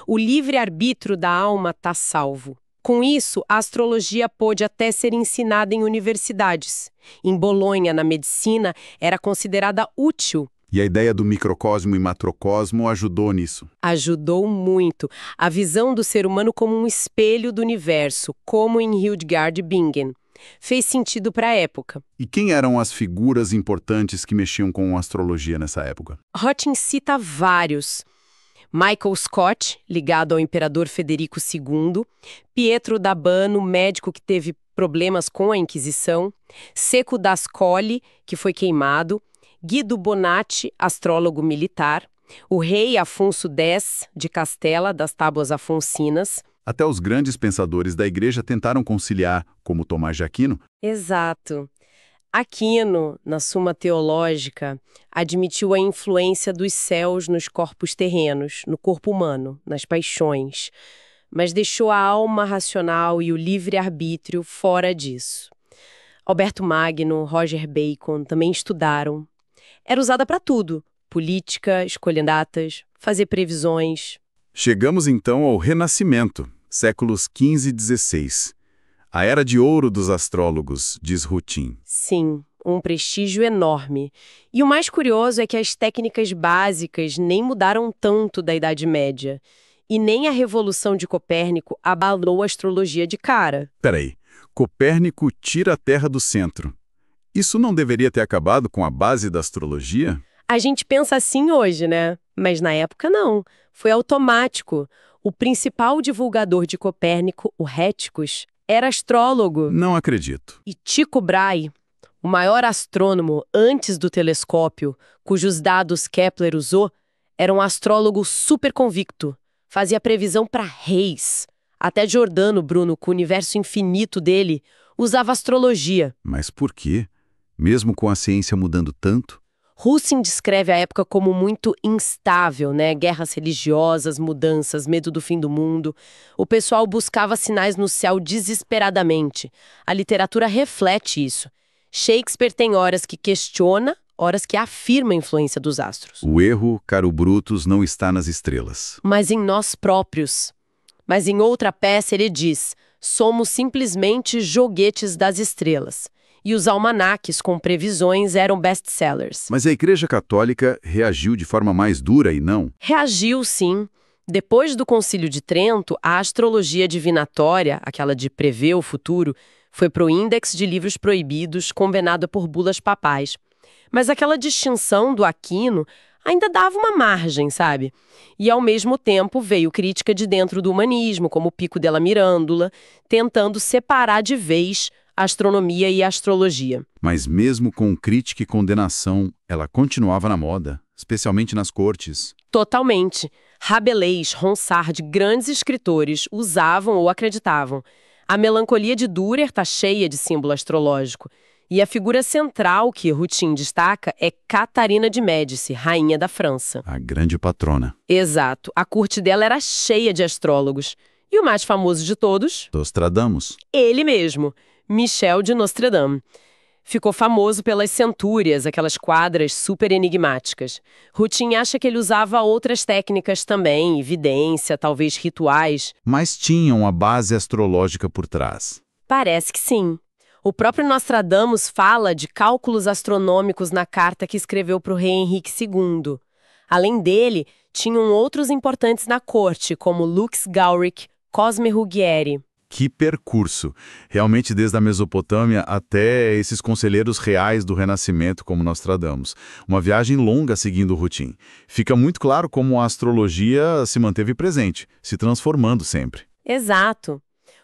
O livre-arbítrio da alma está salvo. Com isso, a astrologia pôde até ser ensinada em universidades. Em Bolonha, na medicina, era considerada útil. E a ideia do microcosmo e macrocosmo ajudou nisso. Ajudou muito. A visão do ser humano como um espelho do universo, como em Hildegard de Bingen. Fez sentido para a época. E quem eram as figuras importantes que mexiam com a astrologia nessa época? Rotting cita vários. Michael Scott, ligado ao imperador Federico II, Pietro d'Abano, médico que teve problemas com a Inquisição, Seco d'Ascoli, que foi queimado, Guido Bonatti, astrólogo militar, o rei Afonso X de Castela, das Tábuas Afonsinas. Até os grandes pensadores da igreja tentaram conciliar, como Tomás de Aquino. Exato. Aquino, na Suma Teológica, admitiu a influência dos céus nos corpos terrenos, no corpo humano, nas paixões, mas deixou a alma racional e o livre-arbítrio fora disso. Alberto Magno, Roger Bacon também estudaram. Era usada para tudo: política, escolher datas, fazer previsões. Chegamos então ao Renascimento, séculos XV e XVI. A era de ouro dos astrólogos, diz Routin. Sim, um prestígio enorme. E o mais curioso é que as técnicas básicas nem mudaram tanto da Idade Média. E nem a Revolução de Copérnico abalou a astrologia de cara. Peraí, Copérnico tira a Terra do centro. Isso não deveria ter acabado com a base da astrologia? A gente pensa assim hoje, né? Mas na época não. Foi automático. O principal divulgador de Copérnico, o Réticos, era astrólogo. Não acredito. E Tycho Brahe, o maior astrônomo antes do telescópio, cujos dados Kepler usou, era um astrólogo super convicto. Fazia previsão para reis. Até Giordano Bruno, com o universo infinito dele, usava astrologia. Mas por quê? Mesmo com a ciência mudando tanto? Russin descreve a época como muito instável, né? Guerras religiosas, mudanças, medo do fim do mundo. O pessoal buscava sinais no céu desesperadamente. A literatura reflete isso. Shakespeare tem horas que questiona, horas que afirma a influência dos astros. O erro, caro Brutus, não está nas estrelas, mas em nós próprios. Mas em outra peça ele diz: somos simplesmente joguetes das estrelas. E os almanaques com previsões eram best-sellers. Mas a Igreja Católica reagiu de forma mais dura e não? Reagiu, sim. Depois do Concílio de Trento, a astrologia divinatória, aquela de prever o futuro, foi para o Índex de Livros Proibidos, convenada por bulas papais. Mas aquela distinção do Aquino ainda dava uma margem, sabe? E, ao mesmo tempo, veio crítica de dentro do humanismo, como Pico della Mirandola, tentando separar de vez a astronomia e a astrologia. Mas mesmo com crítica e condenação, ela continuava na moda, especialmente nas cortes. Totalmente. Rabelais, Ronsard, grandes escritores usavam ou acreditavam. A melancolia de Dürer está cheia de símbolo astrológico. E a figura central que Routin destaca é Catarina de Médici, rainha da França. A grande patrona. Exato. A corte dela era cheia de astrólogos. E o mais famoso de todos? Nostradamus. Ele mesmo, Michel de Nostradam. Ficou famoso pelas centúrias, aquelas quadras super enigmáticas. Routin acha que ele usava outras técnicas também, evidência, talvez rituais. Mas tinham a base astrológica por trás. Parece que sim. O próprio Nostradamus fala de cálculos astronômicos na carta que escreveu para o rei Henrique II. Além dele, tinham outros importantes na corte, como Lux Gawrik, Cosme Ruggieri. Que percurso! Realmente desde a Mesopotâmia até esses conselheiros reais do Renascimento, como Nostradamus. Uma viagem longa seguindo o Routin. Fica muito claro como a astrologia se manteve presente, se transformando sempre. Exato.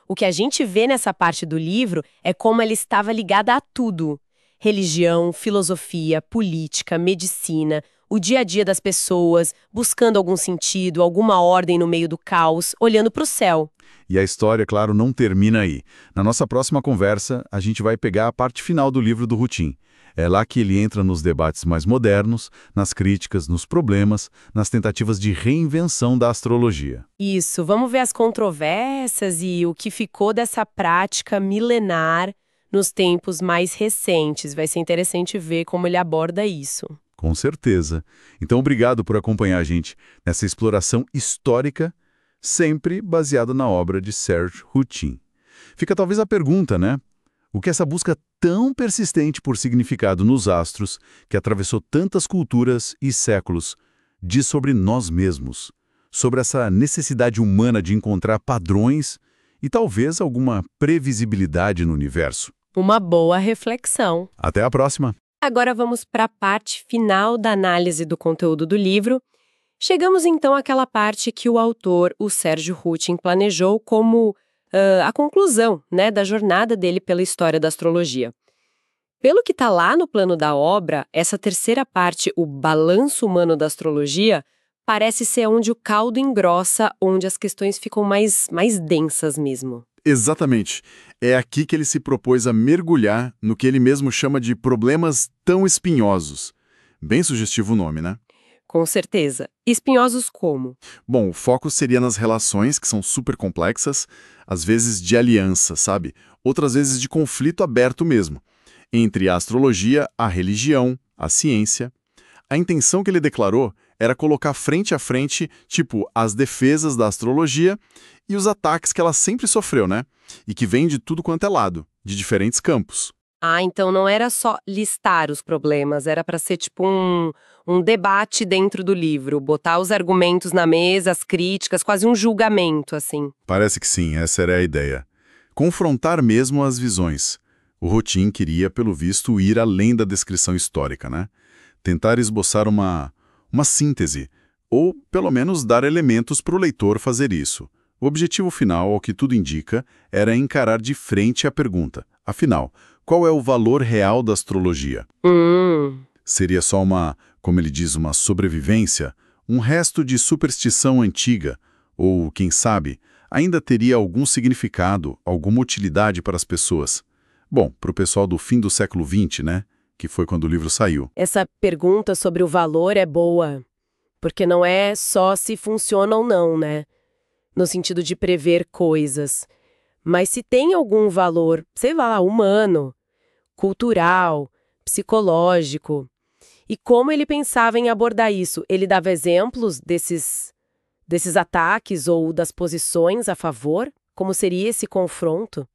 O que a gente vê nessa parte do livro é como ela estava ligada a tudo. Religião, filosofia, política, medicina, o dia a dia das pessoas, buscando algum sentido, alguma ordem no meio do caos, olhando para o céu. E a história, claro, não termina aí. Na nossa próxima conversa, a gente vai pegar a parte final do livro do Rutin. É lá que ele entra nos debates mais modernos, nas críticas, nos problemas, nas tentativas de reinvenção da astrologia. Isso, vamos ver as controvérsias e o que ficou dessa prática milenar nos tempos mais recentes. Vai ser interessante ver como ele aborda isso. Com certeza. Então, obrigado por acompanhar a gente nessa exploração histórica, sempre baseada na obra de Serge Hutin. Fica talvez a pergunta, né? O que essa busca tão persistente por significado nos astros, que atravessou tantas culturas e séculos, diz sobre nós mesmos, sobre essa necessidade humana de encontrar padrões e talvez alguma previsibilidade no universo. Uma boa reflexão. Até a próxima! Agora vamos para a parte final da análise do conteúdo do livro. Chegamos então àquela parte que o autor, o Serge Hutin, planejou como a conclusão, né, da jornada dele pela história da astrologia. Pelo que está lá no plano da obra, essa terceira parte, o balanço humano da astrologia, parece ser onde o caldo engrossa, onde as questões ficam mais densas mesmo. Exatamente. É aqui que ele se propôs a mergulhar no que ele mesmo chama de problemas tão espinhosos. Bem sugestivo o nome, né? Com certeza. Espinhosos como? Bom, o foco seria nas relações, que são super complexas, às vezes de aliança, sabe? Outras vezes de conflito aberto mesmo, entre a astrologia, a religião, a ciência. A intenção que ele declarou era colocar frente a frente, tipo, as defesas da astrologia e os ataques que ela sempre sofreu, né? E que vêm de tudo quanto é lado, de diferentes campos. Ah, então não era só listar os problemas, era para ser tipo um debate dentro do livro, botar os argumentos na mesa, as críticas, quase um julgamento, assim. Parece que sim, essa era a ideia. Confrontar mesmo as visões. O Hutin queria, pelo visto, ir além da descrição histórica, né? Tentar esboçar uma síntese, ou pelo menos dar elementos para o leitor fazer isso. O objetivo final, ao que tudo indica, era encarar de frente a pergunta. Afinal, qual é o valor real da astrologia? Seria só como ele diz, uma sobrevivência? Um resto de superstição antiga? Ou, quem sabe, ainda teria algum significado, alguma utilidade para as pessoas? Bom, para o pessoal do fim do século XX, né? Que foi quando o livro saiu. Essa pergunta sobre o valor é boa, porque não é só se funciona ou não, né? No sentido de prever coisas. Mas se tem algum valor, sei lá, humano, cultural, psicológico. E como ele pensava em abordar isso? Ele dava exemplos desses ataques ou das posições a favor? Como seria esse confronto?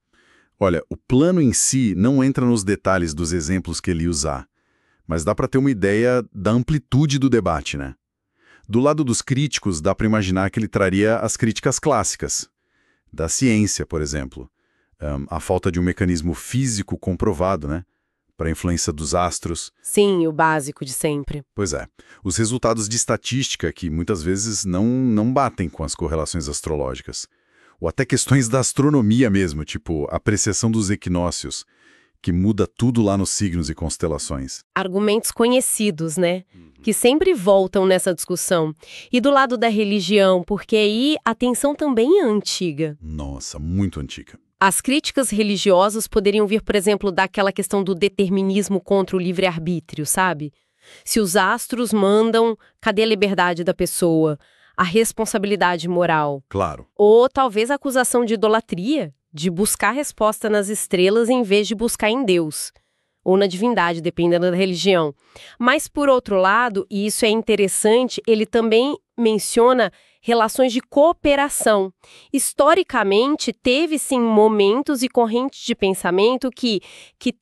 Olha, o plano em si não entra nos detalhes dos exemplos que ele ia usar, mas dá para ter uma ideia da amplitude do debate, né? Do lado dos críticos, dá para imaginar que ele traria as críticas clássicas, da ciência, por exemplo. A falta de um mecanismo físico comprovado, né? Para a influência dos astros. Sim, o básico de sempre. Pois é. Os resultados de estatística que muitas vezes não batem com as correlações astrológicas. Ou até questões da astronomia mesmo, tipo a apreciação dos equinócios, que muda tudo lá nos signos e constelações. Argumentos conhecidos, né? Que sempre voltam nessa discussão. E do lado da religião, porque aí a tensão também é antiga. Nossa, muito antiga. As críticas religiosas poderiam vir, por exemplo, daquela questão do determinismo contra o livre-arbítrio, sabe? Se os astros mandam, cadê a liberdade da pessoa? A responsabilidade moral? Claro. Ou talvez a acusação de idolatria, de buscar resposta nas estrelas em vez de buscar em Deus. Ou na divindade, dependendo da religião. Mas, por outro lado, e isso é interessante, ele também menciona relações de cooperação. Historicamente, teve sim momentos e correntes de pensamento que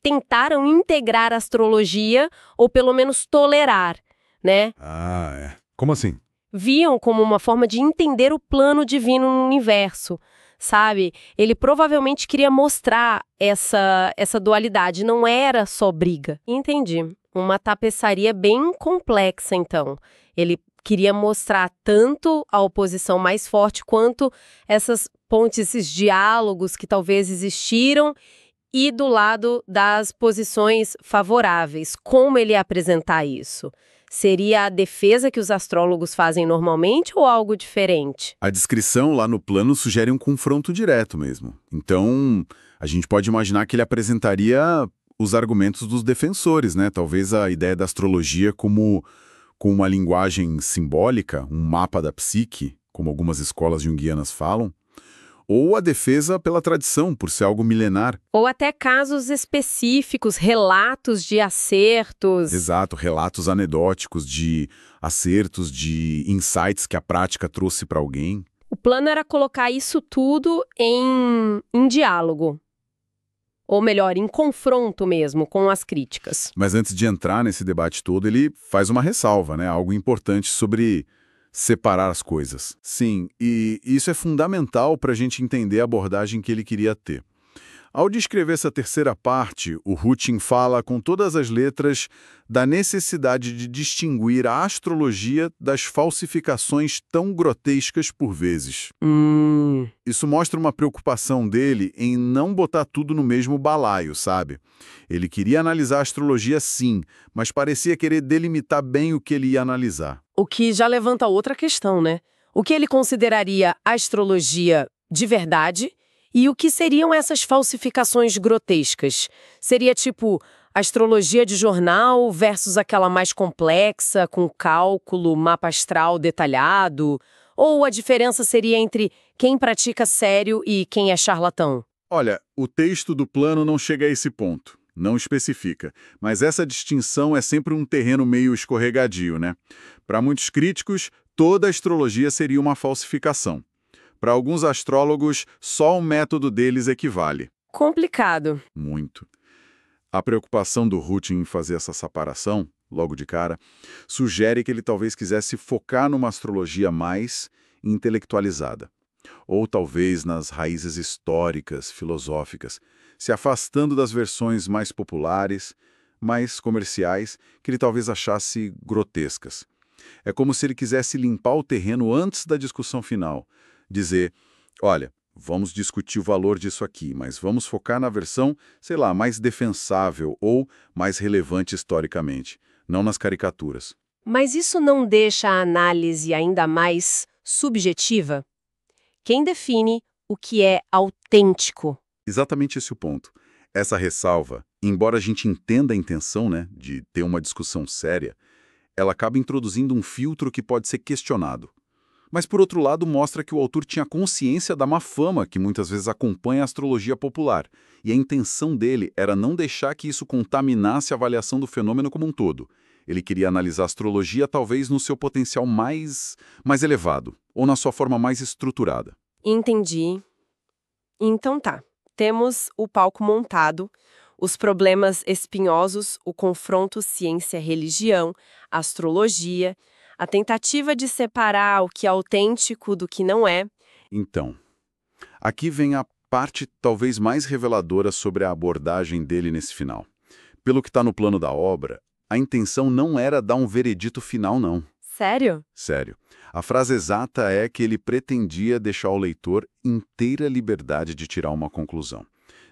tentaram integrar a astrologia ou pelo menos tolerar, né? Ah, é. Como assim? Viam como uma forma de entender o plano divino no universo, sabe? Ele provavelmente queria mostrar essa dualidade, não era só briga. Entendi. Uma tapeçaria bem complexa, então. Ele queria mostrar tanto a oposição mais forte quanto essas pontes, esses diálogos que talvez existiram e do lado das posições favoráveis. Como ele ia apresentar isso? Seria a defesa que os astrólogos fazem normalmente ou algo diferente? A descrição lá no plano sugere um confronto direto mesmo. Então, a gente pode imaginar que ele apresentaria os argumentos dos defensores, né? Talvez a ideia da astrologia como com uma linguagem simbólica, um mapa da psique, como algumas escolas junguianas falam, ou a defesa pela tradição, por ser algo milenar. Ou até casos específicos, relatos de acertos. Exato, relatos anedóticos de acertos, de insights que a prática trouxe para alguém. O plano era colocar isso tudo em diálogo. Ou melhor, em confronto mesmo com as críticas. Mas antes de entrar nesse debate todo, ele faz uma ressalva, né? Algo importante sobre separar as coisas. Sim, e isso é fundamental para a gente entender a abordagem que ele queria ter. Ao descrever essa terceira parte, o Hutin fala com todas as letras da necessidade de distinguir a astrologia das falsificações tão grotescas por vezes. Isso mostra uma preocupação dele em não botar tudo no mesmo balaio, sabe? Ele queria analisar a astrologia sim, mas parecia querer delimitar bem o que ele ia analisar. O que já levanta outra questão, né? O que ele consideraria astrologia de verdade e o que seriam essas falsificações grotescas? Seria tipo astrologia de jornal versus aquela mais complexa, com cálculo, mapa astral detalhado? Ou a diferença seria entre quem pratica sério e quem é charlatão? Olha, o texto do plano não chega a esse ponto, não especifica, mas essa distinção é sempre um terreno meio escorregadio, né? Para muitos críticos, toda astrologia seria uma falsificação. Para alguns astrólogos, só o método deles equivale. Complicado. Muito. A preocupação do Hutin em fazer essa separação, logo de cara, sugere que ele talvez quisesse focar numa astrologia mais intelectualizada. Ou talvez nas raízes históricas, filosóficas, se afastando das versões mais populares, mais comerciais, que ele talvez achasse grotescas. É como se ele quisesse limpar o terreno antes da discussão final. Dizer, olha, vamos discutir o valor disso aqui, mas vamos focar na versão, sei lá, mais defensável ou mais relevante historicamente, não nas caricaturas. Mas isso não deixa a análise ainda mais subjetiva? Quem define o que é autêntico? Exatamente esse é o ponto. Essa ressalva, embora a gente entenda a intenção, né, de ter uma discussão séria, ela acaba introduzindo um filtro que pode ser questionado. Mas, por outro lado, mostra que o autor tinha consciência da má fama que muitas vezes acompanha a astrologia popular, e a intenção dele era não deixar que isso contaminasse a avaliação do fenômeno como um todo. Ele queria analisar a astrologia talvez no seu potencial mais elevado, ou na sua forma mais estruturada. Entendi. Então tá, temos o palco montado, os problemas espinhosos, o confronto ciência-religião, astrologia, a tentativa de separar o que é autêntico do que não é. Então, aqui vem a parte talvez mais reveladora sobre a abordagem dele nesse final. Pelo que está no plano da obra, a intenção não era dar um veredito final, não. Sério? Sério. A frase exata é que ele pretendia deixar o leitor inteira liberdade de tirar uma conclusão.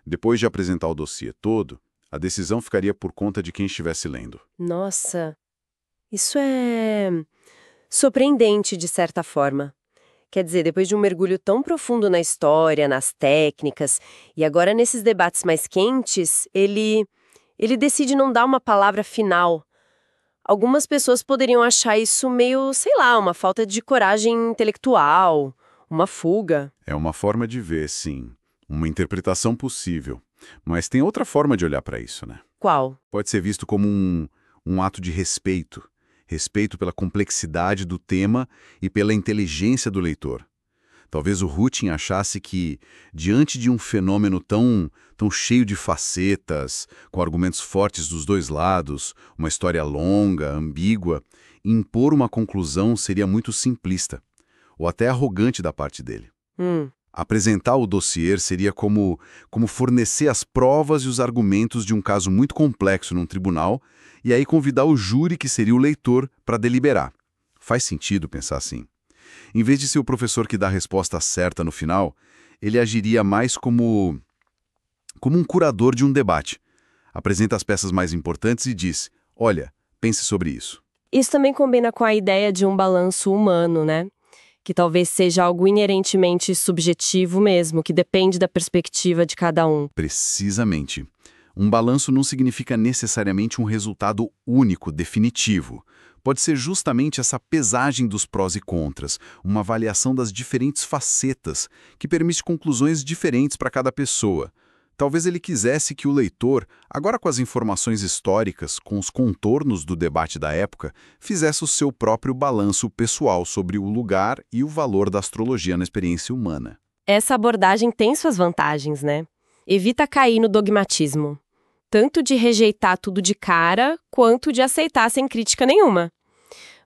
Depois de apresentar o dossiê todo, a decisão ficaria por conta de quem estivesse lendo. Nossa, isso é surpreendente de certa forma. Quer dizer, depois de um mergulho tão profundo na história, nas técnicas, e agora nesses debates mais quentes, ele decide não dar uma palavra final. Algumas pessoas poderiam achar isso meio, sei lá, uma falta de coragem intelectual, uma fuga. É uma forma de ver, sim. Uma interpretação possível. Mas tem outra forma de olhar para isso, né? Qual? Pode ser visto como um ato de respeito. Respeito pela complexidade do tema e pela inteligência do leitor. Talvez o Hutin achasse que, diante de um fenômeno tão cheio de facetas, com argumentos fortes dos dois lados, uma história longa, ambígua, impor uma conclusão seria muito simplista, ou até arrogante da parte dele. Apresentar o dossiê seria como fornecer as provas e os argumentos de um caso muito complexo num tribunal e aí convidar o júri, que seria o leitor, para deliberar. Faz sentido pensar assim. Em vez de ser o professor que dá a resposta certa no final, ele agiria mais como um curador de um debate. Apresenta as peças mais importantes e diz, olha, pense sobre isso. Isso também combina com a ideia de um balanço humano, né? Que talvez seja algo inerentemente subjetivo mesmo, que depende da perspectiva de cada um. Precisamente. Um balanço não significa necessariamente um resultado único, definitivo. Pode ser justamente essa pesagem dos prós e contras, uma avaliação das diferentes facetas, que permite conclusões diferentes para cada pessoa. Talvez ele quisesse que o leitor, agora com as informações históricas, com os contornos do debate da época, fizesse o seu próprio balanço pessoal sobre o lugar e o valor da astrologia na experiência humana. Essa abordagem tem suas vantagens, né? Evita cair no dogmatismo. Tanto de rejeitar tudo de cara, quanto de aceitar sem crítica nenhuma.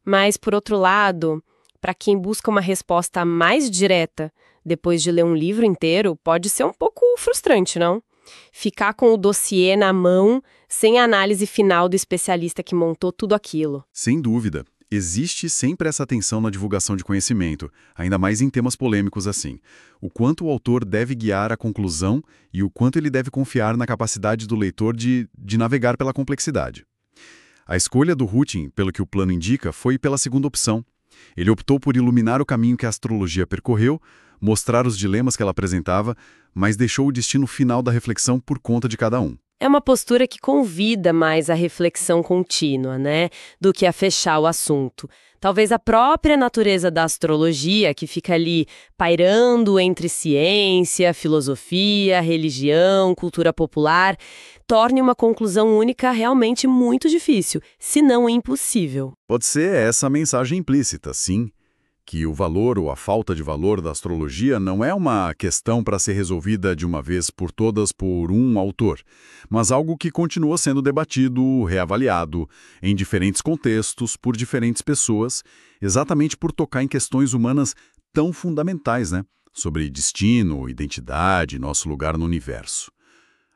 Mas, por outro lado, para quem busca uma resposta mais direta, depois de ler um livro inteiro, pode ser um pouco frustrante, não? Ficar com o dossiê na mão, sem a análise final do especialista que montou tudo aquilo. Sem dúvida. Existe sempre essa tensão na divulgação de conhecimento, ainda mais em temas polêmicos assim. O quanto o autor deve guiar a conclusão e o quanto ele deve confiar na capacidade do leitor de navegar pela complexidade. A escolha do Hutton, pelo que o plano indica, foi pela segunda opção. Ele optou por iluminar o caminho que a astrologia percorreu, mostrar os dilemas que ela apresentava, mas deixou o destino final da reflexão por conta de cada um. É uma postura que convida mais à reflexão contínua, né, do que a fechar o assunto. Talvez a própria natureza da astrologia, que fica ali pairando entre ciência, filosofia, religião, cultura popular, torne uma conclusão única realmente muito difícil, se não impossível. Pode ser essa a mensagem implícita, sim. Que o valor ou a falta de valor da astrologia não é uma questão para ser resolvida de uma vez por todas por um autor, mas algo que continua sendo debatido, reavaliado, em diferentes contextos, por diferentes pessoas, exatamente por tocar em questões humanas tão fundamentais, né? Sobre destino, identidade, nosso lugar no universo.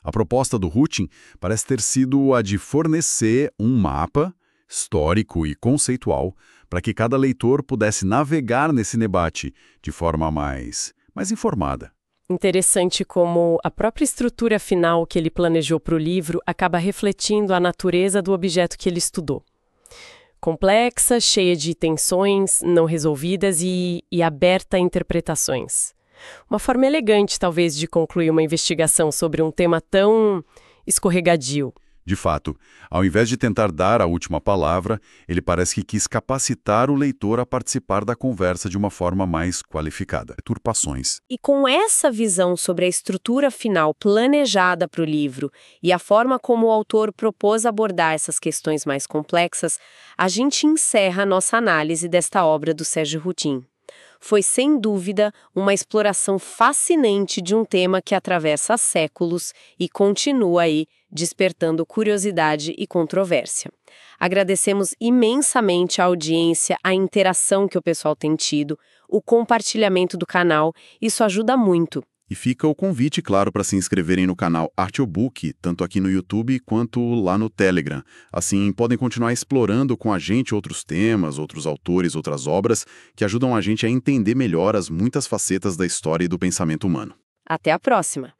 A proposta do Hutton parece ter sido a de fornecer um mapa histórico e conceitual para que cada leitor pudesse navegar nesse debate de forma mais informada. Interessante como a própria estrutura final que ele planejou para o livro acaba refletindo a natureza do objeto que ele estudou. Complexa, cheia de tensões não resolvidas e aberta a interpretações. Uma forma elegante, talvez, de concluir uma investigação sobre um tema tão escorregadio. De fato, ao invés de tentar dar a última palavra, ele parece que quis capacitar o leitor a participar da conversa de uma forma mais qualificada. Turpações. E com essa visão sobre a estrutura final planejada para o livro e a forma como o autor propôs abordar essas questões mais complexas, a gente encerra a nossa análise desta obra do Sérgio Hutton. Foi, sem dúvida, uma exploração fascinante de um tema que atravessa séculos e continua aí despertando curiosidade e controvérsia. Agradecemos imensamente a audiência, a interação que o pessoal tem tido, o compartilhamento do canal, isso ajuda muito. E fica o convite, claro, para se inscreverem no canal Artiobook, tanto aqui no YouTube quanto lá no Telegram. Assim, podem continuar explorando com a gente outros temas, outros autores, outras obras, que ajudam a gente a entender melhor as muitas facetas da história e do pensamento humano. Até a próxima!